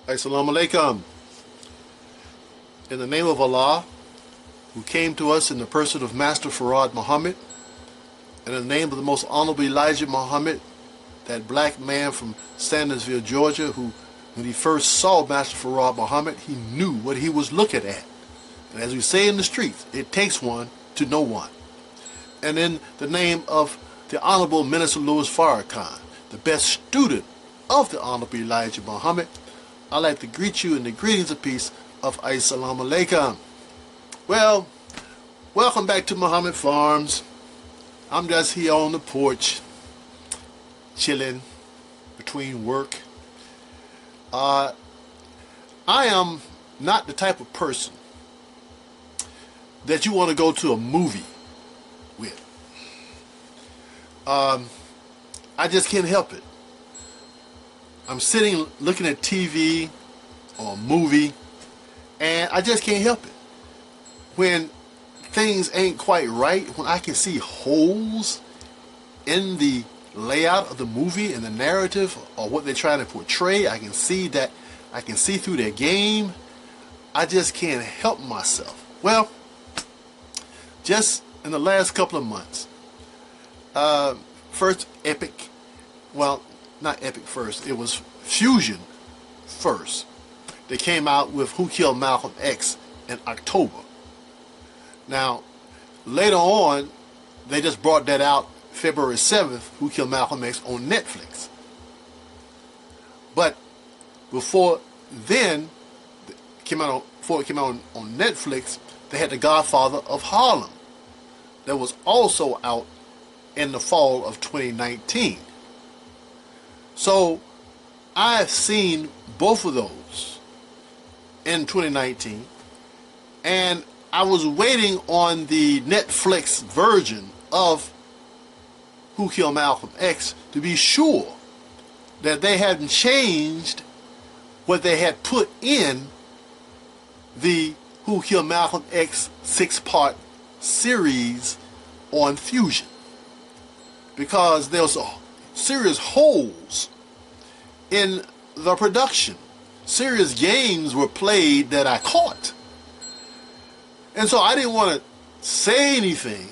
Assalamu alaikum. In the name of Allah, who came to us in the person of Master Farad Muhammad, and in the name of the most honorable Elijah Muhammad, that black man from Sandersville, Georgia, who, when he first saw Master Farad Muhammad, he knew what he was looking at. And as we say in the streets, it takes one to know one. And in the name of the Honorable Minister Louis Farrakhan, the best student of the Honorable Elijah Muhammad, I'd like to greet you in the greetings of peace of Assalamu alaikum. Well, welcome back to Muhammad Farms. I'm just here on the porch, chilling between work. I am not the type of person that you want to go to a movie with. I just can't help it. I'm sitting looking at TV or a movie, and I just can't help it. When things ain't quite right, when I can see holes in the layout of the movie and the narrative or what they're trying to portray, I can see through their game. I just can't help myself. Well, just in the last couple of months, first Epic, well, not Epic first, it was Fusion first. They came out with Who Killed Malcolm X in October. Now, later on, they just brought that out February 7th, Who Killed Malcolm X on Netflix. But before then, before it came out on Netflix, they had The Godfather of Harlem that was also out in the fall of 2019. So I've seen both of those in 2019, and I was waiting on the Netflix version of Who Killed Malcolm X to be sure that they hadn't changed what they had put in the Who Killed Malcolm X 6-part series on Fusion, because there was serious holes in the production. Serious games were played that I caught. And so I didn't want to say anything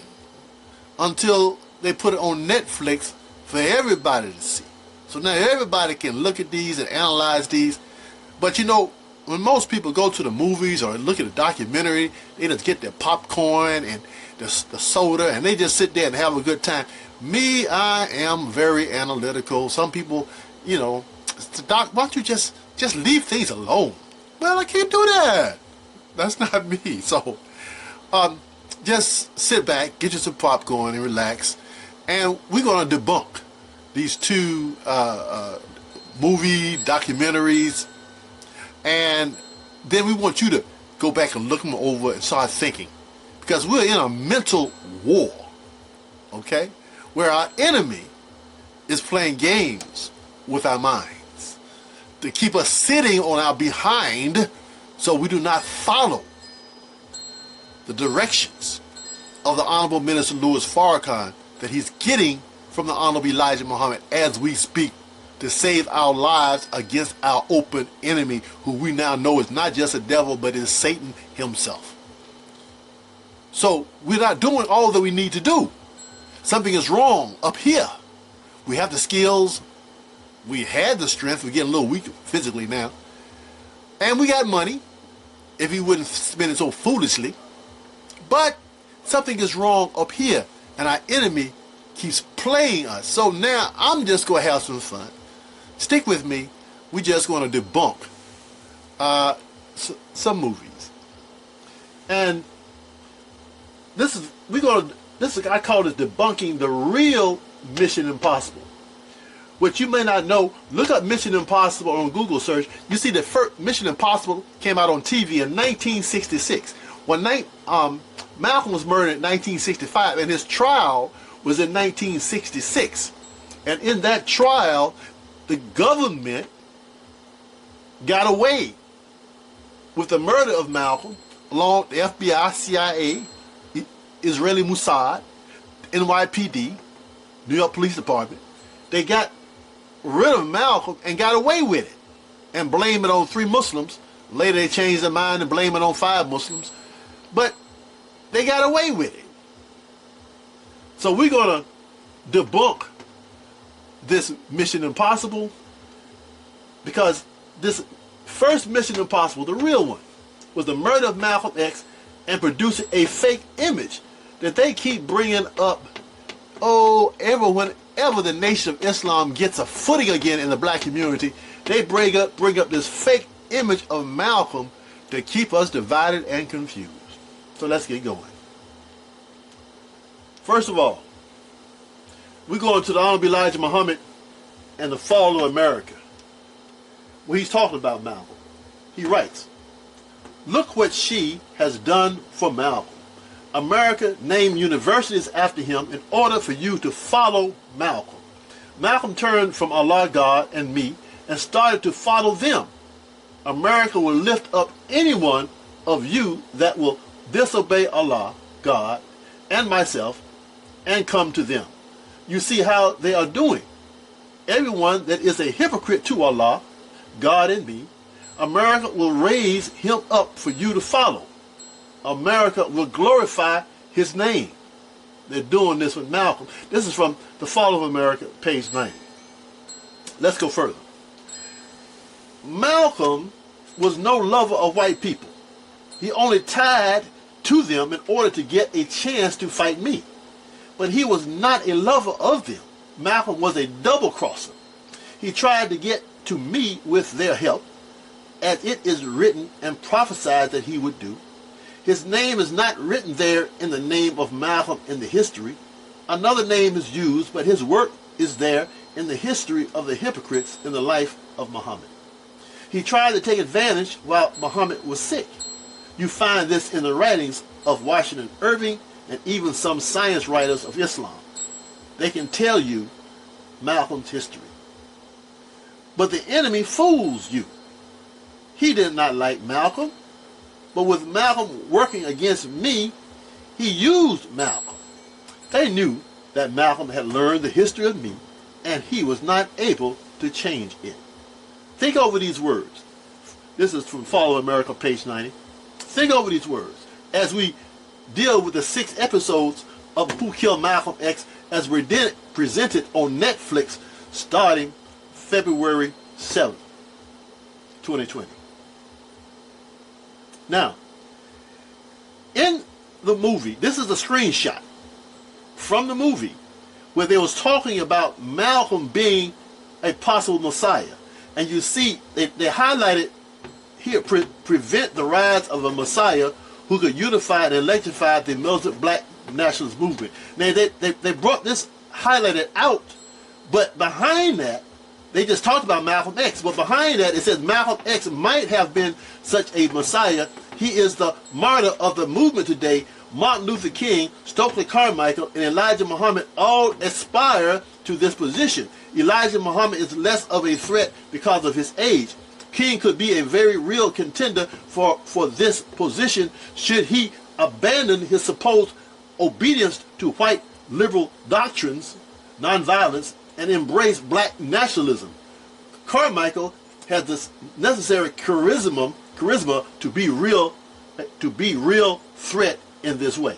until they put it on Netflix for everybody to see. So now everybody can look at these and analyze these. But you know, when most people go to the movies or look at a documentary, they just get their popcorn and the soda, and they just sit there and have a good time. Me, I am very analytical. Some people, you know, Doc, why don't you just leave things alone? Well, I can't do that. That's not me. So, just sit back, get you some popcorn and relax. And we're going to debunk these two movie documentaries. And then we want you to go back and look them over and start thinking. Because we're in a mental war, okay? Where our enemy is playing games with our minds to keep us sitting on our behind so we do not follow the directions of the Honorable Minister Louis Farrakhan that he's getting from the Honorable Elijah Muhammad as we speak, to save our lives against our open enemy, who we now know is not just a devil but is Satan himself. So we're not doing all that we need to do. Something is wrong up here. We have the skills, we had the strength, we're getting a little weak physically now, and we got money, if we wouldn't spend it so foolishly. But something is wrong up here, and our enemy keeps playing us. So now I'm just going to have some fun. Stick with me. We're just going to debunk some movies. And I call this debunking the real Mission Impossible. What you may not know, look up Mission Impossible on Google search. You see the first Mission Impossible came out on TV in 1966. When Malcolm was murdered in 1965, and his trial was in 1966. And in that trial, the government got away with the murder of Malcolm, along with the FBI, CIA, Israeli Mossad, NYPD, New York Police Department. They got rid of Malcolm and got away with it. and blame it on 3 Muslims. Later they changed their mind and blame it on 5 Muslims. But they got away with it. So we're going to debunk this Mission Impossible, because this first Mission Impossible, the real one, was the murder of Malcolm X and producing a fake image that they keep bringing up. Oh, whenever the Nation of Islam gets a footing again in the black community, they bring up this fake image of Malcolm to keep us divided and confused. So let's get going. First of all, we're going to the Honorable Elijah Muhammad and the fall of America, where he's talking about Malcolm. He writes, "Look what she has done for Malcolm. America named universities after him in order for you to follow Malcolm. Malcolm turned from Allah, God, and me and started to follow them. America will lift up any one of you that will disobey Allah, God, and myself and come to them. You see how they are doing. Everyone that is a hypocrite to Allah, God, and me, America will raise him up for you to follow. America will glorify his name." They're doing this with Malcolm. This is from The Fall of America, page 90. Let's go further. Malcolm was no lover of white people. He only tied to them in order to get a chance to fight me. But he was not a lover of them. Malcolm was a double-crosser. He tried to get to me with their help, as it is written and prophesied that he would do. His name is not written there in the name of Malcolm in the history. Another name is used, but his work is there in the history of the hypocrites in the life of Muhammad. He tried to take advantage while Muhammad was sick. You find this in the writings of Washington Irving and even some science writers of Islam. They can tell you Malcolm's history. But the enemy fools you. He did not like Malcolm, but with Malcolm working against me, he used Malcolm. They knew that Malcolm had learned the history of me, and he was not able to change it. Think over these words. This is from Fall of America, page 90. Think over these words as we deal with the 6 episodes of Who Killed Malcolm X as presented on Netflix starting February 7th, 2020. Now, in the movie, this is a screenshot from the movie where they was talking about Malcolm being a possible Messiah. And you see, they highlighted here, prevent the rise of a Messiah who could unify and electrify the militant black nationalist movement. Now, they brought this highlighted out, but behind that, they just talked about Malcolm X, but behind that it says Malcolm X might have been such a Messiah. He is the martyr of the movement today. Martin Luther King, Stokely Carmichael, and Elijah Muhammad all aspire to this position. Elijah Muhammad is less of a threat because of his age. King could be a very real contender for this position should he abandon his supposed obedience to white liberal doctrines, nonviolence, and embrace black nationalism. Carmichael has this necessary charisma to be real threat in this way.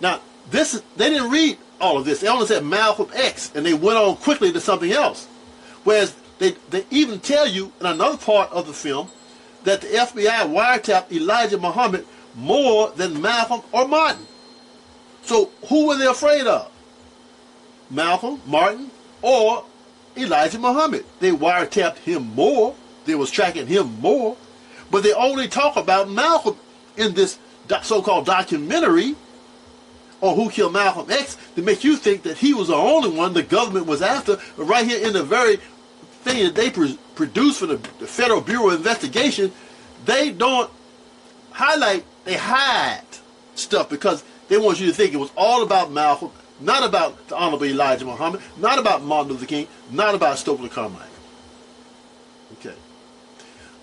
Now, they didn't read all of this. They only said Malcolm X, and they went on quickly to something else. Whereas they even tell you in another part of the film that the FBI wiretapped Elijah Muhammad more than Malcolm or Martin. So who were they afraid of? Malcolm, Martin, or Elijah Muhammad? They wiretapped him more. They was tracking him more. But they only talk about Malcolm in this so-called documentary on Who Killed Malcolm X to make you think that he was the only one the government was after. But right here in the very thing that they produced for the Federal Bureau of Investigation, they don't highlight, they hide stuff because they want you to think it was all about Malcolm, not about the Honorable Elijah Muhammad, not about Martin Luther King, not about Stokely Carmichael. Okay.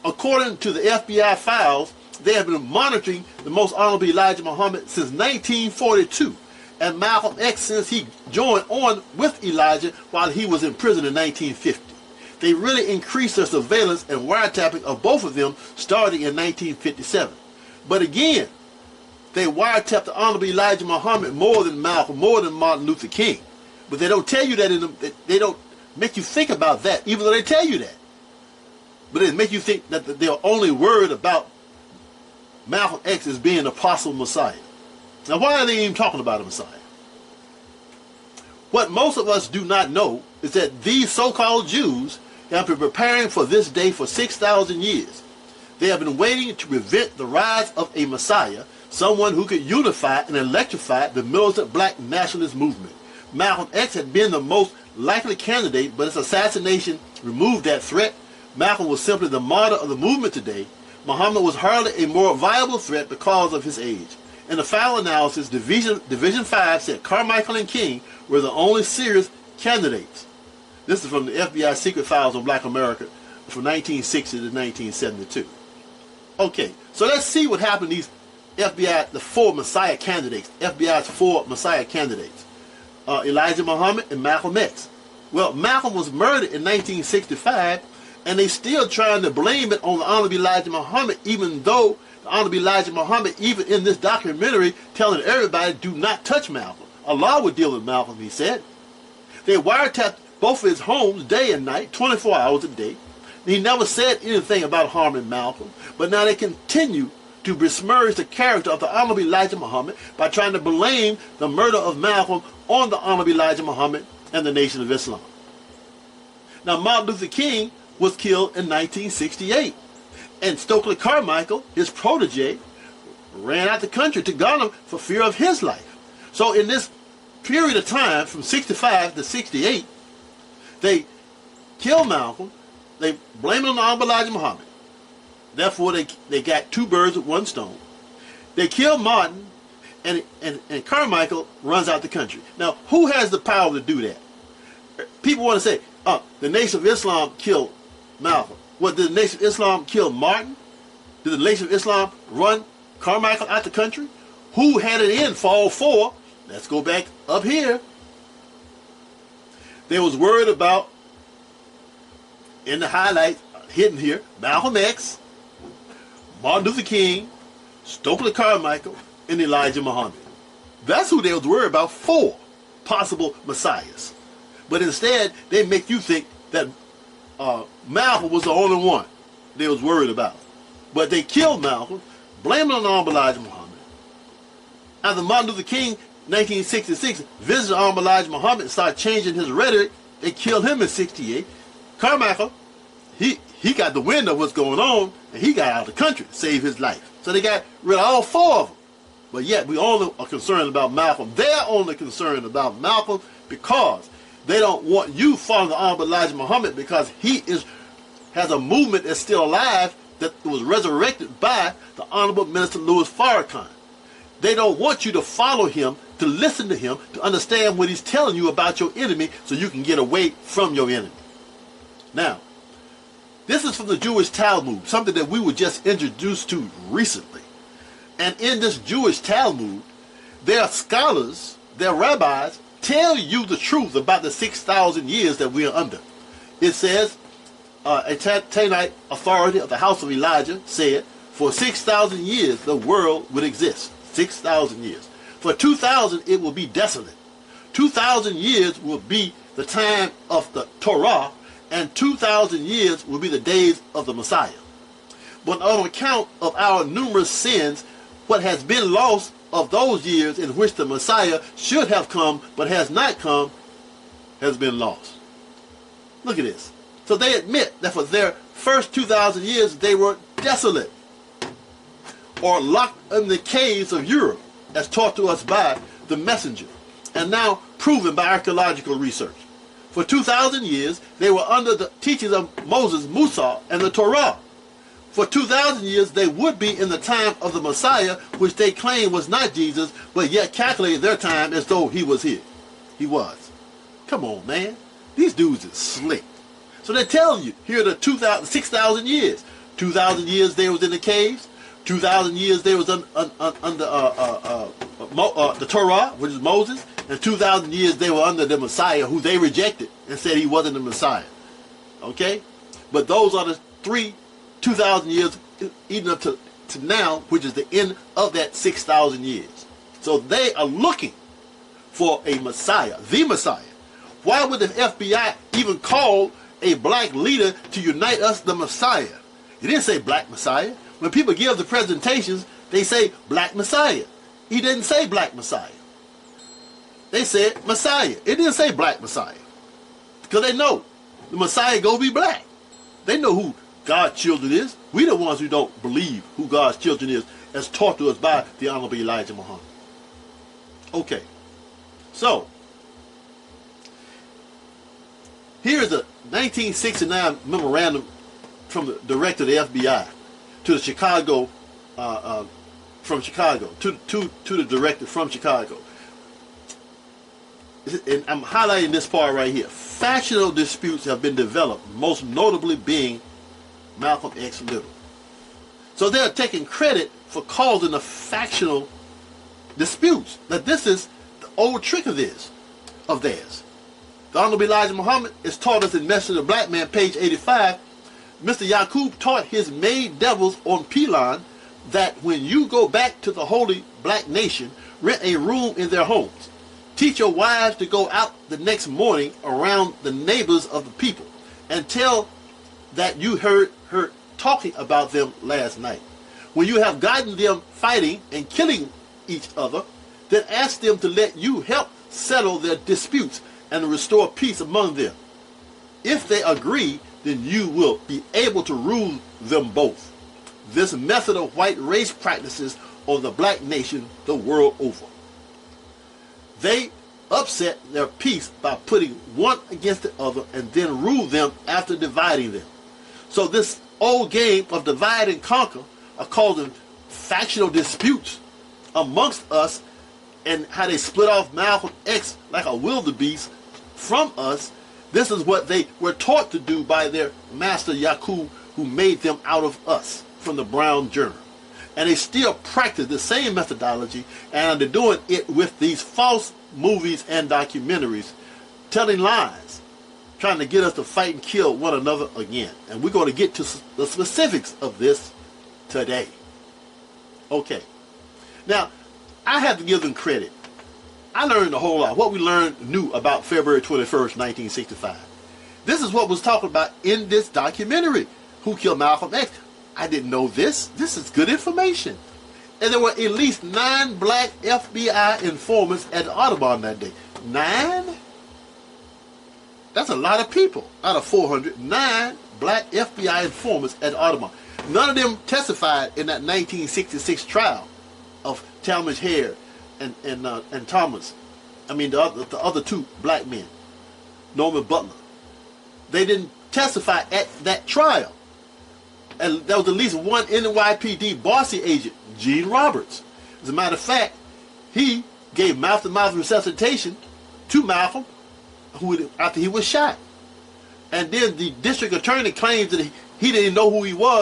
According to the FBI files, they have been monitoring the Most Honorable Elijah Muhammad since 1942, and Malcolm X since he joined on with Elijah while he was in prison in 1950. They really increased their surveillance and wiretapping of both of them starting in 1957. But again, they wiretapped the Honorable Elijah Muhammad more than Malcolm, more than Martin Luther King. But they don't tell you that they don't make you think about that, even though they tell you that. But they make you think that they're only worried about Malcolm X as being a possible Messiah. Now, why are they even talking about a Messiah? What most of us do not know is that these so-called Jews have been preparing for this day for 6,000 years. They have been waiting to prevent the rise of a Messiah, someone who could unify and electrify the militant black nationalist movement. Malcolm X had been the most likely candidate, but his assassination removed that threat. Malcolm was simply the martyr of the movement today. Muhammad was hardly a more viable threat because of his age. In the final analysis, Division 5 said Carmichael and King were the only serious candidates. This is from the FBI Secret Files on Black America from 1960 to 1972. Okay, so let's see what happened to these FBI, the four Messiah candidates, FBI's four Messiah candidates, Elijah Muhammad and Malcolm X. Well, Malcolm was murdered in 1965, and they still trying to blame it on the Honorable Elijah Muhammad, even though the Honorable Elijah Muhammad, even in this documentary, telling everybody, do not touch Malcolm. Allah would deal with Malcolm, he said. They wiretapped both of his homes day and night, 24 hours a day. He never said anything about harming Malcolm, but now they continue to besmirch the character of the Honorable Elijah Muhammad by trying to blame the murder of Malcolm on the Honorable Elijah Muhammad and the Nation of Islam. Now, Martin Luther King was killed in 1968, and Stokely Carmichael, his protege, ran out the country to Ghana for fear of his life. So in this period of time, from 65 to 68, they killed Malcolm, they blamed it on the Honorable Elijah Muhammad. Therefore, they got two birds with one stone. They killed Martin, and Carmichael runs out the country. Now, who has the power to do that? People want to say, the Nation of Islam killed Malcolm. What, did the Nation of Islam kill Martin? Did the Nation of Islam run Carmichael out the country? Who had it in fall 4? Let's go back up here. They was worried about, in the highlights, hidden here, Malcolm X, Martin Luther King, Stokely Carmichael, and Elijah Muhammad. That's who they was worried about, 4 possible messiahs. But instead, they make you think that Malcolm was the only one they was worried about. But they killed Malcolm, blamed it on Honorable Elijah Muhammad. After Martin Luther King, 1966, visited Honorable Elijah Muhammad and started changing his rhetoric, they killed him in 68. Carmichael, he got the wind of what's going on, and he got out of the country to save his life. So they got rid of all 4 of them. But yet we only are concerned about Malcolm. They're only concerned about Malcolm because they don't want you following the Honorable Elijah Muhammad, because he has a movement that's still alive that was resurrected by the Honorable Minister Louis Farrakhan. They don't want you to follow him, to listen to him, to understand what he's telling you about your enemy so you can get away from your enemy. Now, this is from the Jewish Talmud, something that we were just introduced to recently. And in this Jewish Talmud, their scholars, their rabbis, tell you the truth about the 6,000 years that we are under. It says, a Tanite authority of the house of Elijah said, for 6,000 years the world would exist. 6,000 years. For 2,000 it will be desolate. 2,000 years will be the time of the Torah, and 2,000 years will be the days of the Messiah. But on account of our numerous sins, what has been lost of those years in which the Messiah should have come but has not come has been lost. Look at this. So they admit that for their first 2,000 years they were desolate, or locked in the caves of Europe, as taught to us by the messenger, and now proven by archaeological research. For 2,000 years they were under the teachings of Moses, Musa, and the Torah. For 2,000 years they would be in the time of the Messiah, which they claim was not Jesus, but yet calculated their time as though he was here. He was. Come on, man. These dudes is slick. So they're telling you, here are the 6,000 years. 2,000 years they was in the caves. 2,000 years they was under the Torah, which is Moses. And 2,000 years they were under the Messiah, who they rejected and said he wasn't the Messiah. Okay? But those are the 2,000 years, even up to now, which is the end of that 6,000 years. So they are looking for a Messiah, the Messiah. Why would the FBI even call a black leader to unite us, the Messiah? It didn't say black Messiah. When people give the presentations, they say black Messiah. He didn't say black Messiah. They said Messiah. It didn't say black Messiah. Because they know the Messiah go be black. They know who God's children is. We the ones who don't believe who God's children is, as taught to us by the Honorable Elijah Muhammad. Okay. So, here is a 1969 memorandum from the director of the FBI to the Chicago, from Chicago, to the director from Chicago. And I'm highlighting this part right here. Factional disputes have been developed, most notably being Malcolm X Little. So they're taking credit for causing the factional disputes. That this is the old trick of theirs. The Honorable Elijah Muhammad is taught us in Message of the Black Man, page 85. Mr. Yaqub taught his maid devils on Pelon that when you go back to the holy black nation, rent a room in their homes. Teach your wives to go out the next morning around the neighbors of the people and tell that you heard her talking about them last night. When you have gotten them fighting and killing each other, then ask them to let you help settle their disputes and restore peace among them. If they agree, then you will be able to rule them both. This method of white race practices on the black nation the world over. They upset their peace by putting one against the other and then rule them after dividing them. So this old game of divide and conquer are causing factional disputes amongst us, and how they split off Malcolm X like a wildebeest from us. This is what they were taught to do by their master Yaqub, who made them out of us from the brown germ. And they still practice the same methodology, and they're doing it with these false movies and documentaries, telling lies, trying to get us to fight and kill one another again. And we're going to get to the specifics of this today. Okay. Now, I have to give them credit. I learned a whole lot. What we learned new about February 21st, 1965. This is what was talked about in this documentary, Who Killed Malcolm X. I didn't know this. This is good information. And there were at least 9 black FBI informants at the Audubon that day. 9? That's a lot of people out of 400. 9 black FBI informants at the Audubon. None of them testified in that 1966 trial of Talmadge Hare and Thomas. I mean, the other 2 black men, Norman Butler. They didn't testify at that trial. And there was at least one NYPD bossy agent, Gene Roberts. As a matter of fact, he gave mouth-to-mouth resuscitation to Malcolm after he was shot. And then the district attorney claims that he didn't know who he was